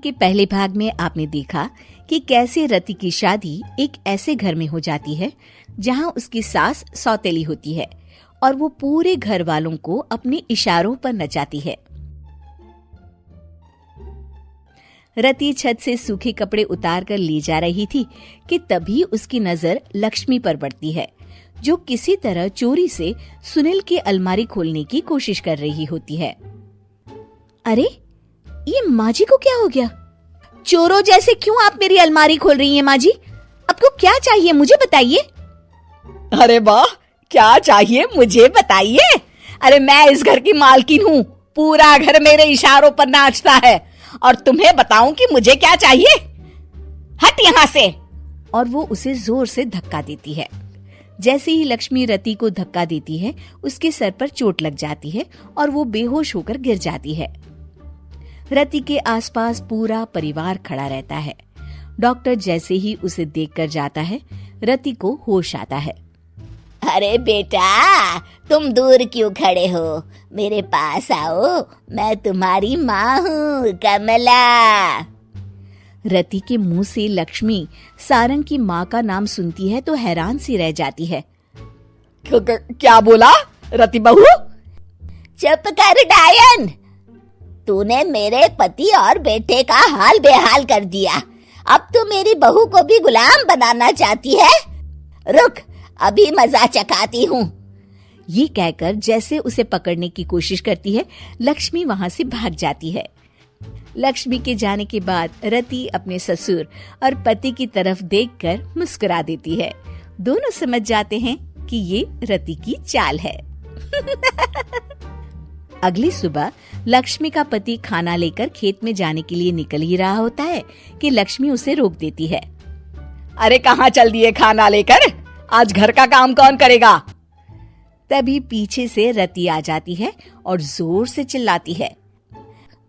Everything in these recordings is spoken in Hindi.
के पहले भाग में आपने देखा कि कैसे रति की शादी एक ऐसे घर में हो जाती है जहां उसकी सास सौतेली होती है और वो पूरे घर वालों को अपने इशारों पर नचाती है। रति छत से सूखे कपड़े उतार कर ले जा रही थी कि तभी उसकी नजर लक्ष्मी पर पड़ती है, जो किसी तरह चोरी से सुनील की अलमारी खोलने की कोशिश कर रही होती है। अरे, ये माँ जी को क्या हो गया? चोरों जैसे क्यों आप मेरी अलमारी खोल रही हैं माँ जी? आपको क्या चाहिए मुझे बताइए। अरे वाह, क्या चाहिए मुझे बताइए। अरे मैं इस घर की मालकिन हूँ, पूरा घर मेरे इशारों पर नाचता है और तुम्हें बताऊं कि मुझे क्या चाहिए? हट यहाँ से। और वो उसे जोर से धक्का देती है। जैसे ही लक्ष्मी रति को धक्का देती है, उसके सर पर चोट लग जाती है और वो बेहोश होकर गिर जाती है। रति के आसपास पूरा परिवार खड़ा रहता है। डॉक्टर जैसे ही उसे देखकर जाता है, रति को होश आता है। अरे बेटा, तुम दूर क्यों खड़े हो? मेरे पास आओ, मैं तुम्हारी माँ हूँ, कमला। रति के मुंह से लक्ष्मी सारंग की माँ का नाम सुनती है तो हैरान सी रह जाती है। क्या बोला रति बहू? चुप कर डायन, तूने मेरे पति और बेटे का हाल बेहाल कर दिया। अब तू मेरी बहू को भी गुलाम बनाना चाहती है? रुक, अभी मजा चखाती हूँ। ये कहकर जैसे उसे पकड़ने की कोशिश करती है, लक्ष्मी वहाँ से भाग जाती है। लक्ष्मी के जाने के बाद रति अपने ससुर और पति की तरफ देखकर मुस्कुरा देती है। दोनों समझ जाते हैं कि ये रति की चाल है। अगली सुबह लक्ष्मी का पति खाना लेकर खेत में जाने के लिए निकल ही रहा होता है कि लक्ष्मी उसे रोक देती है। अरे कहाँ चल दिए खाना लेकर? आज घर का काम कौन करेगा? तभी पीछे से रति आ जाती है और जोर से चिल्लाती है।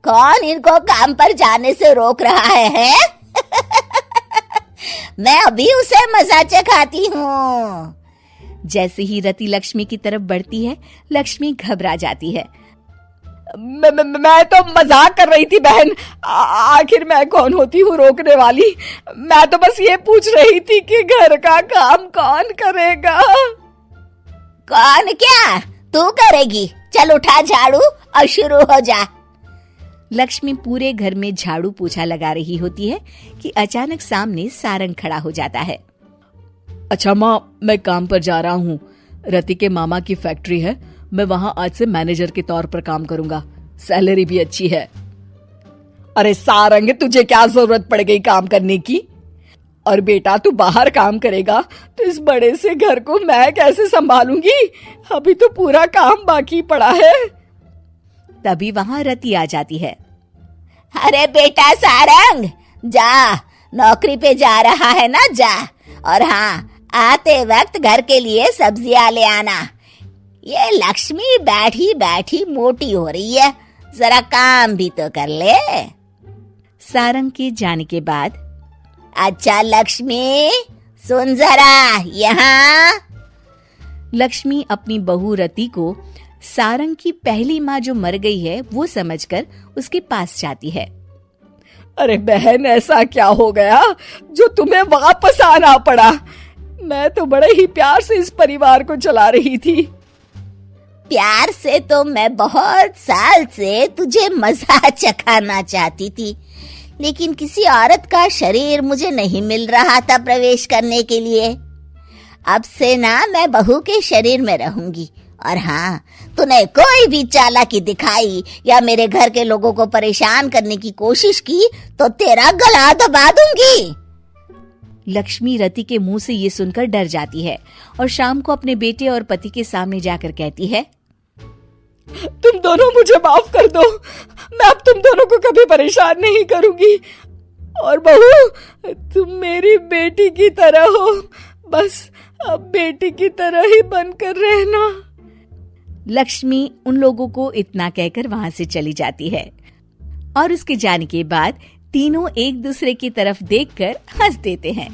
कौन इनको काम पर जाने से रोक रहा है? मैं अभी उसे मजा चखाती हूँ। जैसे ही रति लक्ष्मी की तरफ बढ़ती है, लक्ष्मी घबरा जाती है। मैं तो मजाक कर रही थी बहन। आखिर मैं कौन होती हूँ रोकने वाली? मैं तो बस ये पूछ रही थी कि घर का काम कौन करेगा। कौन क्या? तू करेगी। चल उठा झाड़ू और शुरू हो जा। लक्ष्मी पूरे घर में झाड़ू पोछा लगा रही होती है कि अचानक सामने सारंग खड़ा हो जाता है। अच्छा माँ, मैं काम पर जा रहा हूँ। रति के मामा की फैक्ट्री है, मैं वहाँ आज से मैनेजर के तौर पर काम करूंगा। सैलरी भी अच्छी है। अरे सारंग, तुझे क्या जरूरत पड़ गई काम करने की? और बेटा तू बाहर काम करेगा तो इस बड़े से घर को मैं कैसे संभालूंगी? अभी तो पूरा काम बाकी पड़ा है। तभी वहाँ रति आ जाती है। अरे बेटा सारंग, जा, नौकरी पे जा रहा है ना, जा। और हाँ, आते वक्त घर के लिए सब्जियां ले आना। ये लक्ष्मी बैठी बैठी मोटी हो रही है, जरा काम भी तो कर ले। सारंग के जाने के बाद, अच्छा लक्ष्मी, सुन जरा यहाँ। लक्ष्मी अपनी बहू रति को सारंग की पहली माँ जो मर गई है वो समझकर उसके पास जाती है। अरे बहन, ऐसा क्या हो गया जो तुम्हें वापस आना पड़ा? मैं तो बड़े ही प्यार से इस परिवार को चला रही थी। प्यार से तो मैं बहुत साल से तुझे मजा चखाना चाहती थी, लेकिन किसी औरत का शरीर मुझे नहीं मिल रहा था प्रवेश करने के लिए। अब से ना मैं बहू के शरीर में रहूंगी। और हाँ, तूने कोई भी चालाकी दिखाई या मेरे घर के लोगों को परेशान करने की कोशिश की तो तेरा गला दबा दूंगी। लक्ष्मी रति के मुंह से ये सुनकर डर जाती है और शाम को अपने बेटे और पति के सामने जाकर कहती है, तुम दोनों मुझे माफ कर दो। मैं अब तुम दोनों को कभी परेशान नहीं करूंगी। और बहू, तुम मेरी बेटी की तरह हो, बस अब बेटी की तरह ही बनकर रहना। लक्ष्मी उन लोगों को इतना कहकर वहां से चली जाती है और उसके जाने के बाद तीनों एक दूसरे की तरफ देखकर हंस देते हैं।